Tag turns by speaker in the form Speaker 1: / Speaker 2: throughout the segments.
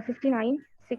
Speaker 1: 59 6।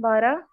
Speaker 1: 12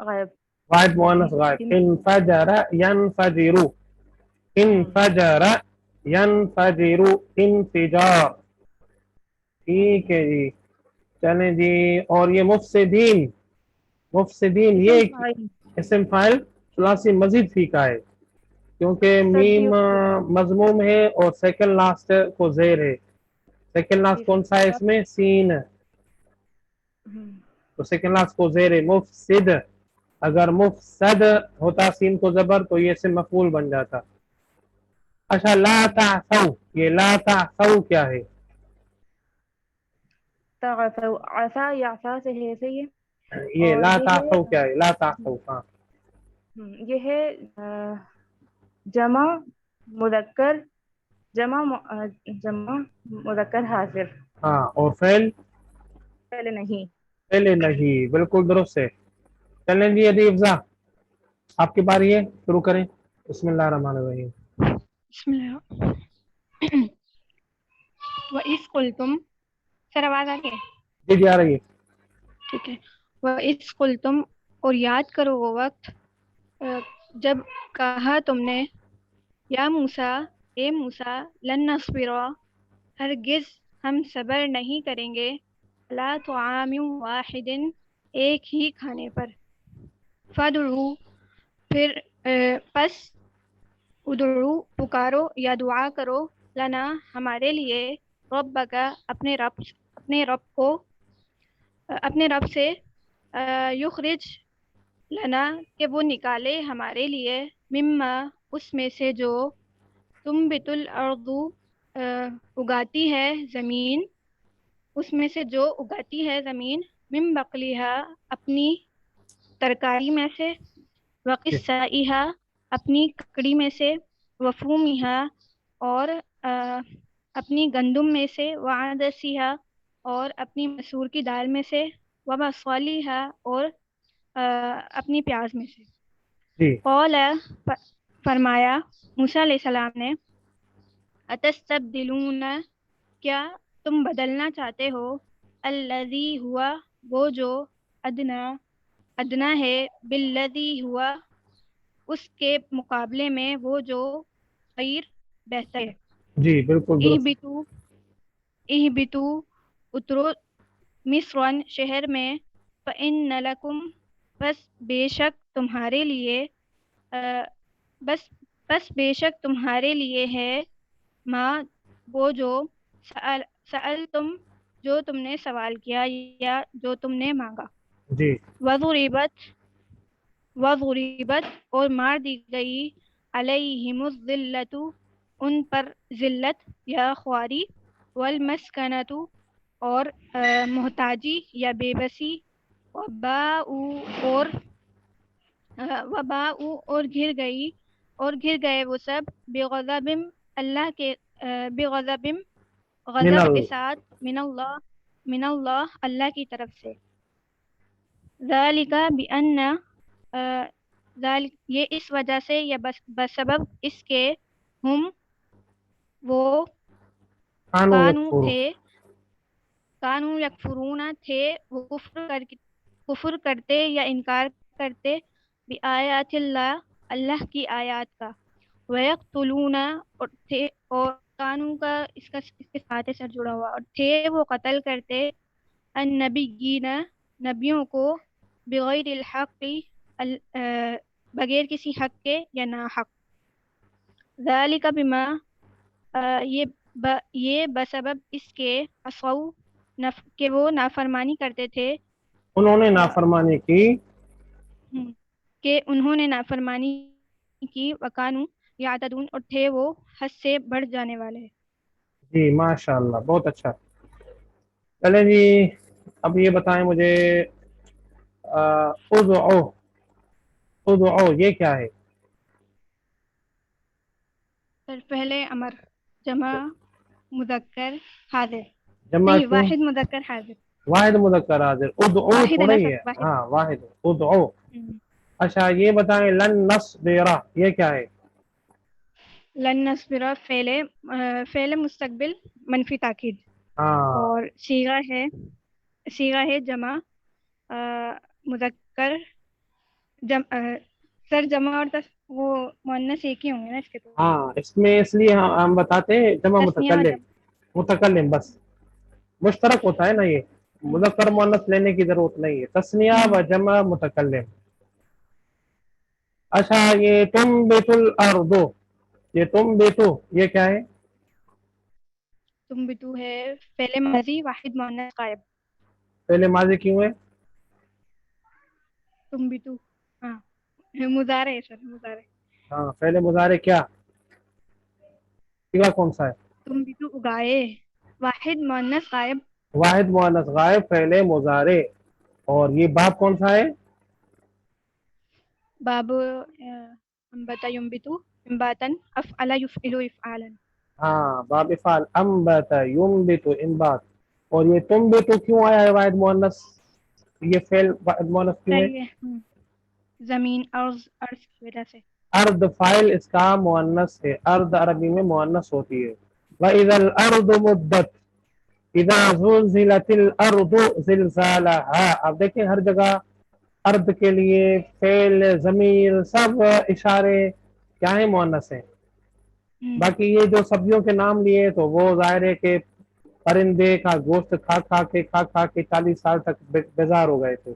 Speaker 1: غائب.
Speaker 2: واحد مؤنث غائب. انفجر ينفجر. انفجر ينفجر انفجار. ٹھیک ہے جی. چلیں جی. اور یہ مفسدین. مفسدین یہ
Speaker 1: اسم فاعل
Speaker 2: اسم فاعل ثلاثی مزید فی کا ہے کیونکہ میم مضموم ہے اور سیکنڈ لاسٹ کو زیر ہے. سیکنڈ لاسٹ کون سا ہے اس میں؟ سین. تو سیکنڈ لاسٹ کو زیر ہے. مفسد. اگر مفسد ہوتا سین کو زبر تو یہ اسم مفعول بن جاتا. اچھا لا تعثوا. یہ لا تعثوا کیا ہے؟
Speaker 1: تعثوا. عصا یعصا سے ہے ایسے ہی.
Speaker 2: یہ
Speaker 1: اور
Speaker 2: لا
Speaker 1: یہ
Speaker 2: تعثوا
Speaker 1: ہے
Speaker 2: کیا ہے؟ لا تعثوا. ہاں
Speaker 1: یہ ہے جمع مذکر جمع مذکر حاضر.
Speaker 2: ہاں. اور فعل
Speaker 1: پہلے نہیں.
Speaker 2: پہلے نہیں. بالکل درست ہے. چلیں جی ابھی افضا آپ کی باری ہے. شروع کریں. بسم اللہ الرحمن الرحیم.
Speaker 3: بسم اللہ. وَإِذْ قُلْتُمْ. سر آواز آ رہی ہے؟
Speaker 2: جی جی آ رہی ہے.
Speaker 3: ٹھیک ہے. وَإِذْ قُلْتُمْ. اور یاد کرو وہ وقت جب کہا تم نے یا موسیٰ اے موسیٰ لن نصبر ہرگز ہم صبر نہیں کریں گے علی طعام واحد ایک ہی کھانے پر. فادعو پھر پس ادعو پکارو یا دعا کرو لنا ہمارے لیے ربک اپنے رب سے یخرج لنا کہ وہ نکالے ہمارے لیے مما اس میں سے جو تنبت الارض اگاتی ہے زمین اس میں سے جو اگاتی ہے زمین من بقلیہا اپنی ترکاری میں سے وقصائہا اپنی ککڑی میں سے وفومہا اور اپنی گندم میں سے وعدسیہا اور اپنی مسور کی دال میں سے وبصلیہا اور اپنی پیاز میں سے.
Speaker 2: جی
Speaker 3: قال فرمایا موسیٰ علیہ السلام نے اتستبدلون کیا تم بدلنا چاہتے ہو الذی ہوا وہ جو ادنا ہے بالذی ہوا اس کے مقابلے میں وہ جو خیر بہتر ہے.
Speaker 2: جی بالکل درست.
Speaker 3: اہبتو اترو مصرن شہر میں فإن لکم بس بے شک تمہارے لیے بس بے شک تمہارے لیے ہے ماں وہ جو سأل تم جو تم نے سوال کیا یا جو تم نے مانگا.
Speaker 2: جی
Speaker 3: وضربت اور مار دی گئی علیہم الذلۃ ان پر ذلت یا خواری والمسکنۃ اور محتاجی یا بے بسی وباؤ اور گر گئے وہ سب بغضب اللہ کے بغضب
Speaker 2: من
Speaker 3: غضب کے ساتھ من اللہ اللہ کی طرف سے. ذالک بأن یہ اس وجہ سے یا بسبب اس کے ہم وہ کانو یکفرون تھے وہ کفر کرتے یا انکار کرتے بآیات اللہ اللہ کی آیات کا. ویقتلون اور کانو کا اس کے ساتھ سر جڑا ہوا اور تھے وہ قتل کرتے النبیین نبیوں کو بغیر الحق بغیر کسی حق کے یا ناحق. ذالک بما یہ بسبب اس کے عصوا کہ وہ نافرمانی کرتے تھے
Speaker 2: انہوں نے نافرمانی کی
Speaker 3: کہ انہوں نے نافرمانی کی وکانو یعتدون اور تھے وہ حد سے بڑھ جانے والے.
Speaker 2: جی ماشاء اللہ بہت اچھا. چلیں جی اب یہ بتائیں مجھے ادعو یہ کیا ہے؟
Speaker 3: پہلے امر جمع مذکر حاضر
Speaker 2: جمع
Speaker 3: نہیں
Speaker 2: کیوں؟
Speaker 3: واحد مذکر حاضر.
Speaker 2: واحد مذکر حاضر. ادعو
Speaker 3: واحد ہے
Speaker 2: تھوڑا
Speaker 3: نا
Speaker 2: ہی
Speaker 3: سر
Speaker 2: ہے.
Speaker 3: واحد.
Speaker 2: ہاں واحد ادعو. اچھا یہ بتائیں لن نصبر یہ کیا ہے؟
Speaker 3: لن نصبر فعل مستقبل منفی تاکید
Speaker 2: ہاں
Speaker 3: اور صیغہ ہے جمع مذکر سر جمع اور وہ مؤنث ایک ہی ہوں گے نا اس کے تو.
Speaker 2: ہاں اس میں اس لیے ہم بتاتے ہیں جمع
Speaker 3: تسنیہ و
Speaker 2: متکلم،
Speaker 3: جمع.
Speaker 2: متکلم بس مشترک ہوتا ہے نا، یہ مذکر مؤنث لینے کی ضرورت نہیں ہے، تسنیہ و جمع متکلم. اچھا یہ تم بیت الارض، یہ تم بیتو یہ کیا ہے؟
Speaker 3: تم بھی تو ہے فعل ماضی واحد مؤنث غائب.
Speaker 2: پہلے ماضی کیوں ہے؟
Speaker 3: تم بھی تو ہاں مضارع ہے سر، مضارع.
Speaker 2: ہاں فعل مضارع کیا صیغہ کون سا ہے؟
Speaker 3: تم بھی تو اگائے واحد مؤنث غائب.
Speaker 2: واحد مؤنث غائب فعل مضارع. اور یہ باب کون سا ہے؟
Speaker 3: باب انبت ينبت انباتا افعل يفعل افعالا.
Speaker 2: ہاں باب افعال انبت ينبت انبات. اور یہ تم بیتو کیوں آیا ہے واحد مؤنث؟ یہ فعل واحد مؤنث کیوں ہے؟
Speaker 3: زمین ارض کی وجہ سے.
Speaker 2: ارض فاعل اس کا مؤنث ہے، ارض عربی میں مؤنث ہوتی ہے. وَإِذَا الْأَرْضُ مُدَّتْ اِذَا زُلْزِلَتِ الْأَرْضُ زِلْزَالَهَا. آپ دیکھیں ہر جگہ ارض کے لیے فعل ضمیر سب اشارے کیا ہیں؟ مؤنث ہیں. باقی یہ جو سبزیوں کے نام لیے تو وہ ظاہر ہے کہ پرندے کا گوشت کھا کھا کے 40 سال تک بیزار ہو گئے تھے.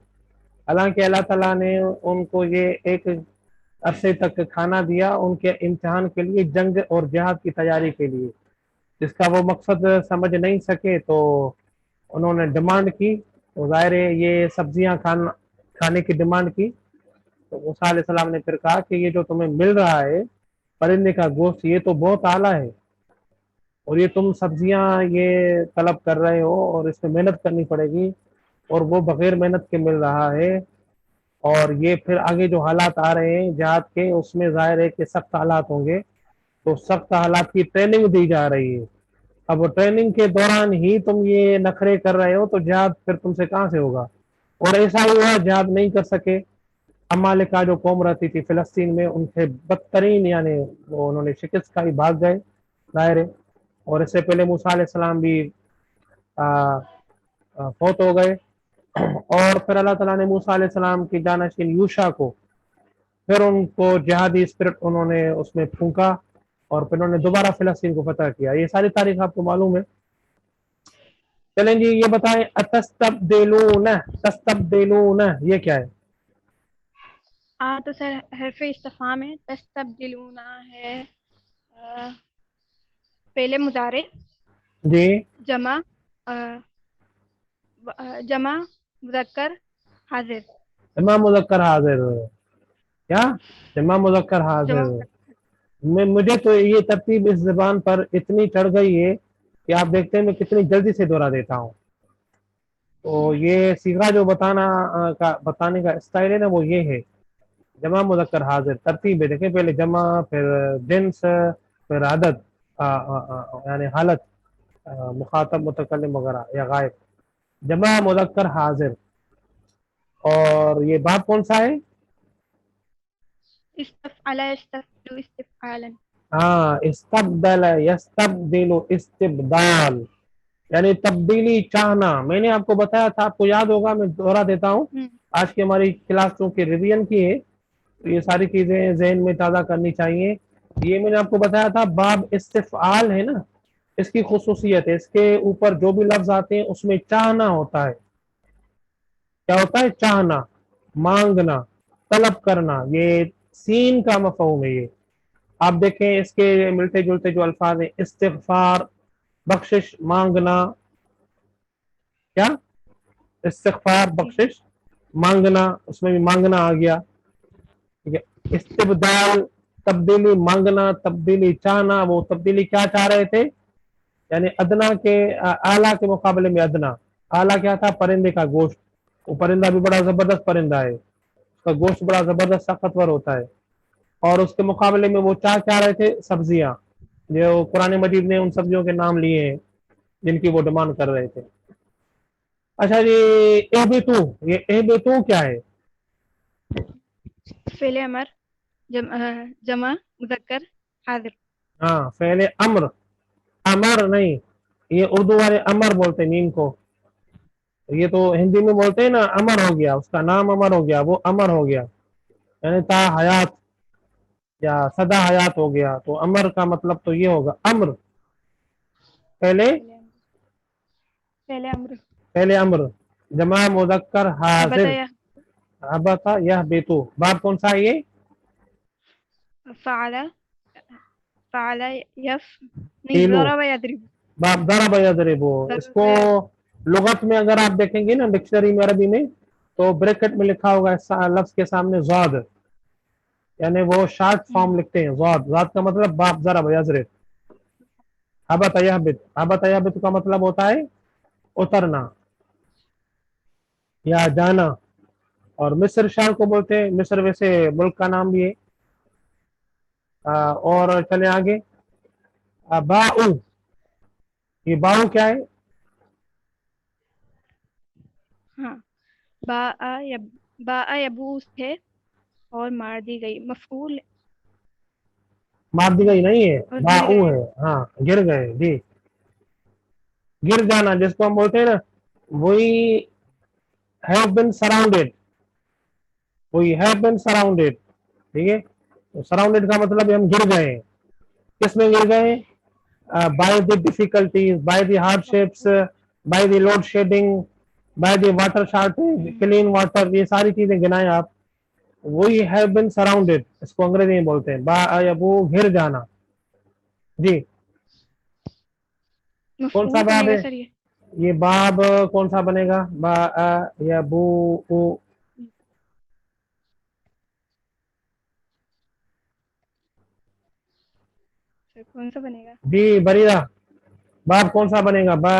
Speaker 2: حالانکہ اللہ تعالیٰ نے ان کو یہ ایک عرصے تک کھانا دیا ان کے امتحان کے لیے، جنگ اور جہاد کی تیاری کے لیے، جس کا وہ مقصد سمجھ نہیں سکے تو انہوں نے ڈیمانڈ کی. تو ظاہر ہے یہ سبزیاں کھانے کی ڈیمانڈ کی. تو موسیٰ علیہ السلام نے پھر کہا کہ یہ جو تمہیں مل رہا ہے پرندے کا گوشت یہ تو بہت اعلیٰ ہے، اور یہ تم سبزیاں یہ طلب کر رہے ہو اور اس میں محنت کرنی پڑے گی، اور وہ بغیر محنت کے مل رہا ہے. اور یہ پھر آگے جو حالات آ رہے ہیں جہاد کے اس میں ظاہر ہے کہ سخت حالات ہوں گے، تو سخت حالات کی ٹریننگ دی جا رہی ہے. اب ٹریننگ کے دوران ہی تم یہ نخرے کر رہے ہو تو جہاد پھر تم سے کہاں سے ہوگا؟ اور ایسا ہوا جہاد نہیں کر سکے. امالکہ جو قوم رہتی تھی فلسطین میں ان سے بدترین یعنی وہ انہوں نے شکست کھائی، بھاگ گئے ظاہر ہے. اور اس سے پہلے موسیٰ علیہ السلام بھی فوت ہو گئے. اور پھر اللہ تعالیٰ نے موسیٰ علیہ السلام کی جانشین یوشع کو پھر ان کو جہادی اسپرٹ انہوں نے اس میں پھونکا، اور پھر انہوں نے دوبارہ فلسطین کو فتح کیا. یہ ساری تاریخ آپ کو معلوم ہے. چلیں جی یہ بتائیں اتستبدلون، تستبدلون یہ کیا ہے؟
Speaker 3: تو سر حرف استفہام ہے. تستبدلون ہے فعل مضارع
Speaker 2: جی
Speaker 3: جمع مذکر حاضر.
Speaker 2: جمع مذکر حاضر کیا؟ جمع مذکر حاضر. مجھے تو یہ ترتیب اس زبان پر اتنی چڑھ گئی ہے کہ آپ دیکھتے ہیں میں کتنی جلدی سے دہرا دیتا ہوں. تو یہ صیغہ جو بتانے کا اسٹائل ہے نا وہ یہ ہے، جمع مذکر حاضر. ترتیب ہے دیکھیں، پہلے جمع، پھر جنس، پھر عدد یعنی حالت، مخاطب متکلم وغیرہ یا غائب. جمع مذکر حاضر. اور یہ باب کون سا ہے؟
Speaker 3: استفعل يستفعل استفعالا.
Speaker 2: ہاں استبدل یستبدل استبدال یعنی تبدیلی چاہنا. میں نے آپ کو بتایا تھا، آپ کو یاد ہوگا، میں دوہرا دیتا ہوں. آج کی ہماری کلاس چونکہ ریویژن کی ہے تو یہ ساری چیزیں ذہن میں تازہ کرنی چاہیے. یہ میں نے آپ کو بتایا تھا باب استفعال ہے نا، اس کی خصوصیت ہے اس کے اوپر جو بھی لفظ آتے ہیں اس میں چاہنا ہوتا ہے. کیا ہوتا ہے؟ چاہنا، مانگنا، طلب کرنا. یہ سین کا مفہوم ہے. یہ آپ دیکھیں اس کے ملتے جلتے جو الفاظ ہیں، استغفار بخشش، مانگنا. کیا؟ استغفار بخشش، مانگنا، اس میں بھی مانگنا آ گیا. ٹھیک ہے. استبدال تبدیلی، مانگنا تبدیلی، چاہنا. وہ تبدیلی کیا چاہ رہے تھے؟ یعنی ادنا کے اعلیٰ کے مقابلے میں ادنا. اعلیٰ کیا تھا؟ پرندے کا گوشت. وہ پرندہ بھی بڑا زبردست پرندہ ہے، اس کا گوشت بڑا زبردست طاقتور ہوتا ہے. اور اس کے مقابلے میں وہ کیا رہے تھے؟ سبزیاں. جو قرآن مجید نے ان سبزیوں کے نام لیے ہیں جن کی وہ ڈیمانڈ کر رہے تھے. اچھا جی اہبتو، یہ اہبتو کیا ہے؟
Speaker 3: فعل امر جمع مذکر حاضر.
Speaker 2: ہاں فعل امر. امر نہیں، یہ اردو والے امر بولتے ہیں نیم کو. یہ تو ہندی میں بولتے ہیں نا امر ہو گیا، اس کا نام امر ہو گیا، وہ امر ہو گیا. یعنی تا حیات یا سدا حیات ہو گیا. تو امر کا مطلب تو یہ ہوگا امر پہلے
Speaker 3: پہلے امر.
Speaker 2: جمع مذکر حاضر. ابتا یہ بیتو. باب کون سا ہے یہ؟
Speaker 3: فعل یف نہیں
Speaker 2: فعلو.
Speaker 3: ضرب یضرب.
Speaker 2: باب ضرب یضربو. اس کو لغت میں اگر آپ دیکھیں گے نا ڈکشنری میں عربی میں تو بریکٹ میں لکھا ہوگا لفظ کے سامنے زاد، یعنی وہ شارٹ فارم لکھتے ہیں زاد. زاد کا مطلب باب ضرب یضرب. ابت یہبت. ابت یہبت کا مطلب ہوتا ہے اترنا یا جانا. اور مصر شام کو بولتے ہیں. مصر ویسے ملک کا نام بھی ہے. اور چلے آگے. باؤ. یہ باؤ کیا ہے؟
Speaker 3: ہاں با یبوس ہے اور مار دی گئی. مفعول
Speaker 2: مار دی گئی نہیں ہے،
Speaker 3: اور گر
Speaker 2: باؤ
Speaker 3: گئے.
Speaker 2: ہے. ہاں گر گئے. جی گر جانا جس کو ہم بولتے ہیں نا وہی have been surrounded. وہی have been surrounded. ٹھیک ہے. سراؤنڈیڈ کا مطلب ہم گر گئے. کس میں گر گئے؟ by the difficulties, by the hardships, by the load shedding, by the water shortage, clean water. یہ ساری چیزیں گنائیں آپ. وہی have been surrounded. اس کو انگریزی میں بولتے ہیں با یبو گھر جانا. جی کون سا
Speaker 3: مفعول
Speaker 2: باب
Speaker 3: بنے گا
Speaker 2: ہے
Speaker 3: سر
Speaker 2: یہ؟ باب کون سا بنے گا؟ با یبو.
Speaker 3: کون سا بنے گا؟
Speaker 2: جی بریرہ باب کون سا بنے گا؟ با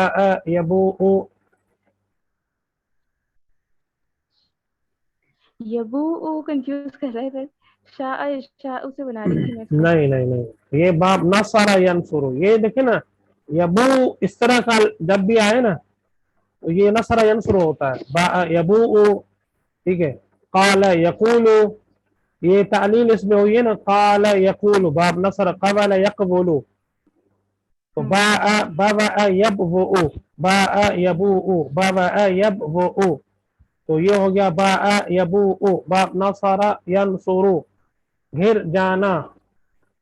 Speaker 2: یبو.
Speaker 1: یبو کنفیوز کر رہے تھے. شاء سے بنا رہی تھی میں اس کو.
Speaker 2: نہیں نہیں نہیں، یہ باب نصر ینصر. یہ دیکھیں نا یبو اس طرح کا جب بھی آئے نا تو یہ نصر ینصر ہوتا ہے. با یبو. ٹھیک ہے. قال یقول یہ تعلیل اس میں ہوئی ہے نا. قال یقول باب نصر. قبل یقبل. تو با یبو. با یبو. با یبو. تو یہ ہو گیا با یبو. باب نصر ینصر گھر جانا.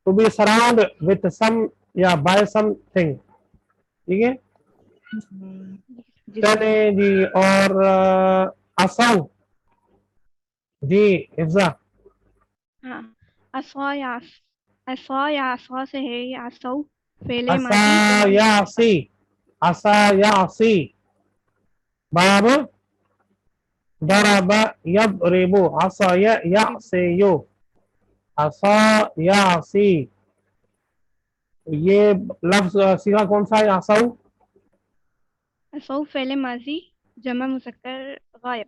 Speaker 2: to be surrounded with some یا by something. ٹھیک ہے. چلے جی. اور اصو. جی حفظہ.
Speaker 3: ہاں عصا یا عصا سے ہے. یہ عصو فعل
Speaker 2: عصا
Speaker 3: ماضی جمع
Speaker 2: یعصی. عصا یعصی. باب ضرب یضرب. عصا یعصی. عصا یعصی. یہ لفظ سیغہ کون سا ہے؟ عصو.
Speaker 3: عصو فعل ماضی جمع مذکر غائب.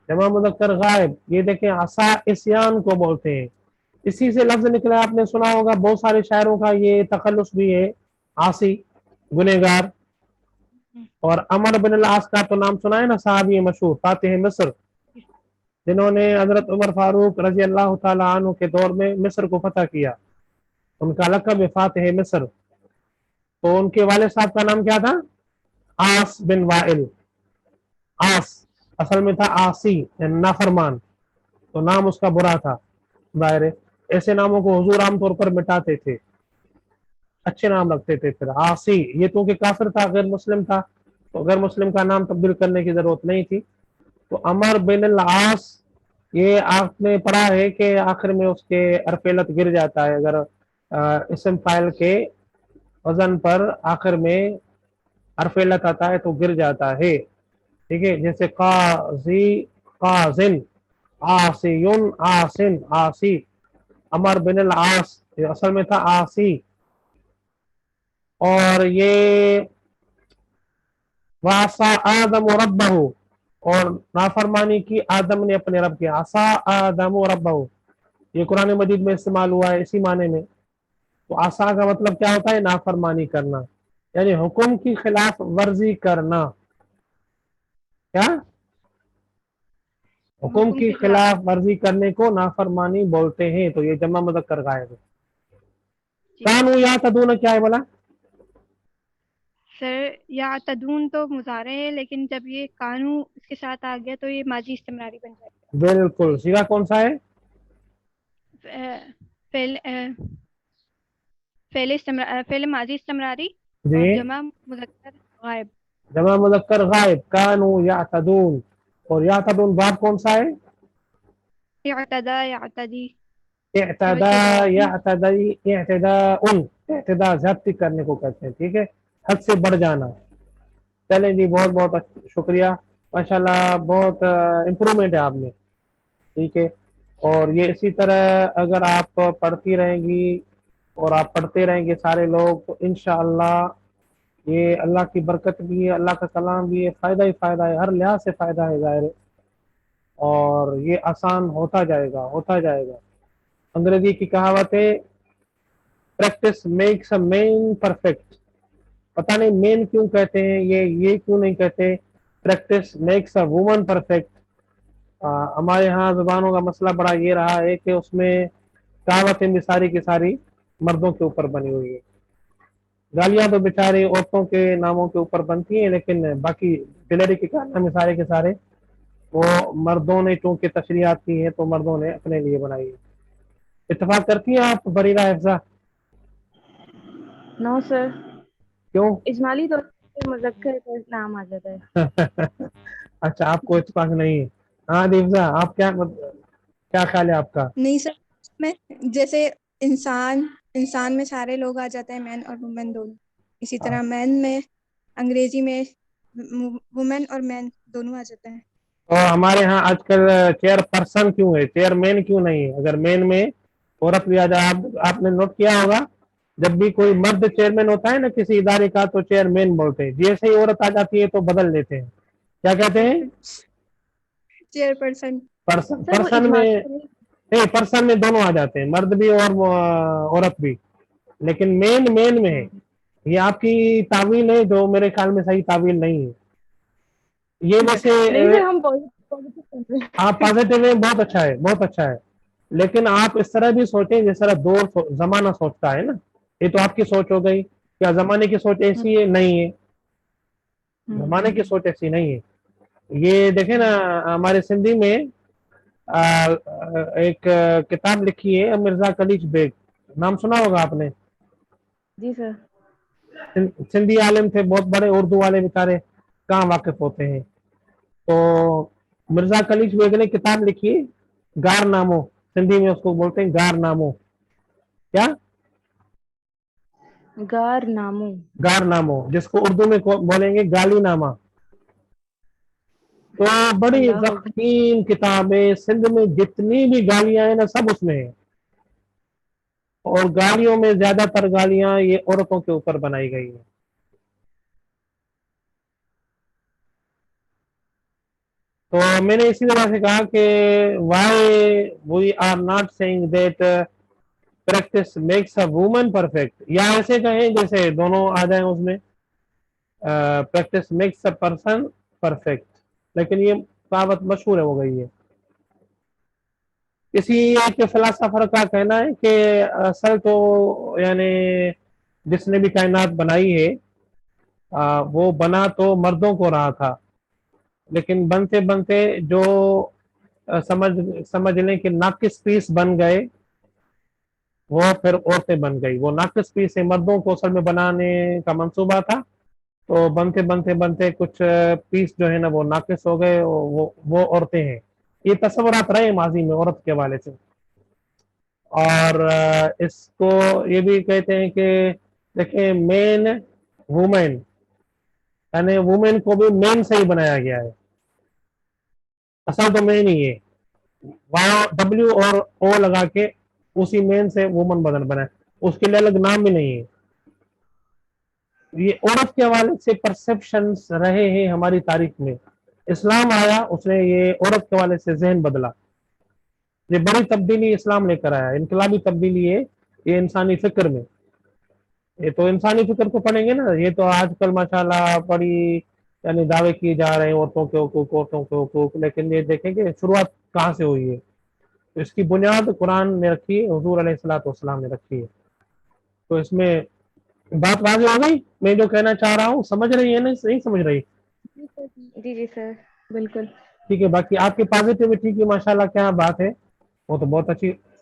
Speaker 2: جمع مذکر غائب. یہ دیکھیں عصا عصیان کو بولتے ہیں. اسی سے لفظ نکلا. آپ نے سنا ہوگا بہت سارے شاعروں کا یہ تخلص بھی ہے عاصی گنہگار. اور عمر بن العاص کا تو نام سنا ہے نا، صحابی مشہور فاتح مصر جنہوں نے حضرت عمر فاروق رضی اللہ تعالی عنہ کے دور میں مصر کو فتح کیا. ان کا لقب ہے فاتح مصر. تو ان کے والد صاحب کا نام کیا تھا؟ عاص بن وائل. عاص اصل میں تھا عاصی یعنی نافرمان. تو نام اس کا برا تھا ظاہر ہے. ایسے ناموں کو حضور عام طور پر مٹاتے تھے، اچھے نام رکھتے تھے. پھر عاصی یہ تو کہ کافر تھا، غیر مسلم تھا، تو غیر مسلم کا نام تبدیل کرنے کی ضرورت نہیں تھی. تو عمر بن العاص یہ آپ نے پڑھا ہے کہ آخر میں اس کے ارفیلت گر جاتا ہے. اگر اسم فاعل کے وزن پر آخر میں ارفیلت آتا ہے تو گر جاتا ہے. ٹھیک ہے. جیسے قاضی قاضن، عاصیون عاصن عاصی. عمر بن العاص یہ اصل میں تھا عاصی. اور یہ وعصا آدم ربہ، اور نافرمانی کی آدم نے اپنے رب کی. عصا آدم ربہ یہ قرآن مجید میں استعمال ہوا ہے اسی معنی میں. تو عصا کا مطلب کیا ہوتا ہے؟ نافرمانی کرنا، یعنی حکم کی خلاف ورزی کرنا. کیا؟ حکم کی خلاف ورزی کرنے کو نافرمانی بولتے ہیں. تو یہ جمع مذکر غائب ہے. کانو یا تدون کیا ہے بولا؟
Speaker 3: سر یعتدون تو مضارع ہے، لیکن جب یہ کانو اس کے ساتھ آ گیا تو یہ ماضی استمراری بن جائے گا.
Speaker 2: بالکل. صیغہ کون سا ہے؟
Speaker 3: فعل فعل ماضی استمراری اور
Speaker 2: جی
Speaker 3: جمع مذکر غائب.
Speaker 2: جمع مذکر غائب کانو یعتدون اور یعتدون باب کون سا ہے؟
Speaker 3: اعتدى يعتدي.
Speaker 2: اعتدا یعتدی اعتداء اعتدا زیادتی کرنے کو کہتے ہیں. ٹھیک ہے، حد سے بڑھ جانا. چلیں جی، بہت بہت شکریہ ماشاءاللہ، بہت امپرومنٹ ہے آپ میں. ٹھیک ہے، اور یہ اسی طرح اگر آپ پڑھتی رہیں گی اور آپ پڑھتے رہیں گے سارے لوگ تو انشاءاللہ یہ اللہ کی برکت بھی ہے، اللہ کا کلام بھی ہے، فائدہ ہی فائدہ ہے، ہر لحاظ سے فائدہ ہے ظاہر ہے، اور یہ آسان ہوتا جائے گا ہوتا جائے گا. انگریزی کی کہاوت ہے پریکٹس میکس اے مین پرفیکٹ. پتہ نہیں مین کیوں کہتے ہیں، یہ کیوں نہیں کہتے practice makes a woman perfect. ہمارے ہاں زبانوں کا مسئلہ بڑا یہ رہا ہے کہ اس میں کہاوتیں بھی ساری کی ساری مردوں کے اوپر بنی ہوئی ہے. گالیاں تو بیچارے عورتوں کے ناموں کے اوپر بنتی ہیں، لیکن باقی ڈلیوری کے کارنامے سارے کے سارے وہ مردوں نے چونکہ تشریحات کی ہیں تو مردوں نے اپنے لیے بنائی ہے. اتفاق کرتی ہیں آپ بریرہ حفظہ؟
Speaker 1: نو سر،
Speaker 2: کیوں؟
Speaker 1: اجمالی طور پر مذکر کا نام آ جاتا ہے.
Speaker 2: اچھا، آپ کو اتفاق نہیں ہے. ہاں حفظہ، آپ کیا خیال ہے آپ کا؟
Speaker 4: نہیں سر، میں جیسے انسان میں سارے لوگ آ جاتے ہیں، مین اور وومن دونوں. اسی طرح مین میں انگریزی میں وومن اور مین دونوں آ جاتے ہیں.
Speaker 2: اور ہمارے ہاں آج کل چیئر پرسن کیوں ہے، چیئر مین کیوں نہیں ہے؟ اگر مین میں عورت بھی آ جائے، آپ نے نوٹ کیا ہوگا جب بھی کوئی مرد چیئرمین ہوتا ہے نا کسی ادارے کا تو چیئرمین بولتے ہیں، جیسے ہی عورت آ جاتی ہے تو بدل دیتے ہیں. کیا کہتے ہیں؟
Speaker 4: Chair person.
Speaker 2: پرسن.
Speaker 1: سر وہ
Speaker 2: پرسن میں
Speaker 1: اجمالی
Speaker 2: نہیں، پرسن میں دونوں آ جاتے ہیں، مرد بھی اور عورت بھی، لیکن مین میں ہے. یہ آپ کی تعویل ہے جو میرے خیال میں صحیح تعویل نہیں ہے. یہ ویسے
Speaker 1: نہیں سر، ہم پازیٹیو کر رہے ہیں.
Speaker 2: آپ پازیٹیو ہیں، بہت اچھا ہے بہت اچھا ہے، لیکن آپ اس طرح بھی سوچیں جس طرح دور زمانہ سوچتا ہے نا. یہ تو آپ کی سوچ ہو گئی، کیا زمانے کی سوچ ایسی ہے؟ نہیں ہے، زمانے کی سوچ ایسی نہیں ہے. یہ دیکھیں نا، ہمارے سندھی میں ایک کتاب لکھی ہے مرزا کلیچ بیگ، نام سنا ہوگا آپ نے؟
Speaker 1: جی سر.
Speaker 2: سندھی عالم تھے بہت بڑے، اردو والے بیچارے کہاں واقف ہوتے ہیں. تو مرزا کلیچ بیگ نے کتاب لکھی گار نامو، سندھی میں اس کو بولتے ہیں گار نامو. کیا؟
Speaker 1: گار نامو.
Speaker 2: گار نامو، جس کو اردو میں بولیں گے گالی نامہ. تو بڑی
Speaker 1: اللہ اکبر.
Speaker 2: ذخیرہ کتاب ہے، سندھ میں جتنی بھی گالیاں ہیں نا سب اس میں ہیں، اور گالیوں میں زیادہ تر گالیاں یہ عورتوں کے اوپر بنائی گئی ہیں. تو میں نے اسی طرح سے کہا کہ why we are not seeing that practice makes a woman perfect, یا ایسے کہیں جیسے دونوں آ جائیں اس میں practice makes a person perfect, لیکن یہ کہاوت مشہور ہو گئی ہے. کسی ایک فلاسفر کا کہنا ہے کہ اصل تو یعنی جس نے بھی کائنات بنائی ہے وہ بنا تو مردوں کو رہا تھا، لیکن بنتے بنتے جو سمجھ لیں کہ ناقص پیس بن گئے وہ پھر عورتیں بن گئی. وہ ناقص پیس مردوں کو اصل میں بنانے کا منصوبہ تھا، تو بنتے بنتے بنتے کچھ پیس جو ہے نا وہ ناقص ہو گئے، وہ عورتیں ہیں. یہ تصورات رہے ماضی میں عورت کے حوالے سے. اور اس کو یہ بھی کہتے ہیں کہ دیکھیں مین وومین، یعنی وومین کو بھی مین سے ہی بنایا گیا ہے، اصل تو مین ہی ہے. ڈبلیو اور او لگا کے اسی مین سے وومن بدن بنا ہے، اس کے لیے الگ نام بھی نہیں ہے. یہ عورت کے حوالے سے پرسپشنز رہے ہیں ہماری تاریخ میں. اسلام آیا، اس نے یہ عورت کے حوالے سے ذہن بدلا. یہ بڑی تبدیلی اسلام لے کر آیا، انقلابی تبدیلی ہے یہ انسانی فکر میں. یہ تو انسانی فکر کو پڑھیں گے نا، یہ تو آج کل ماشاءاللہ بڑی یعنی دعوے کیے جا رہے ہیں عورتوں کے حقوق، لیکن یہ دیکھیں کہ شروعات کہاں سے ہوئی ہے. تو اس کی بنیاد قرآن نے رکھی ہے، حضور علیہ الصلوۃ والسلام نے رکھی ہے. تو اس میں بات واضح ہو گئی، میں جو کہنا چاہ رہا ہوں سمجھ رہی ہے نا؟ نہیں سمجھ رہی؟
Speaker 1: جی جی سر، بالکل.
Speaker 2: ٹھیک ہے. باقی آپ کی پازیٹیوٹی کی ماشاءاللہ کیا بات ہے، وہ تو بہت اچھی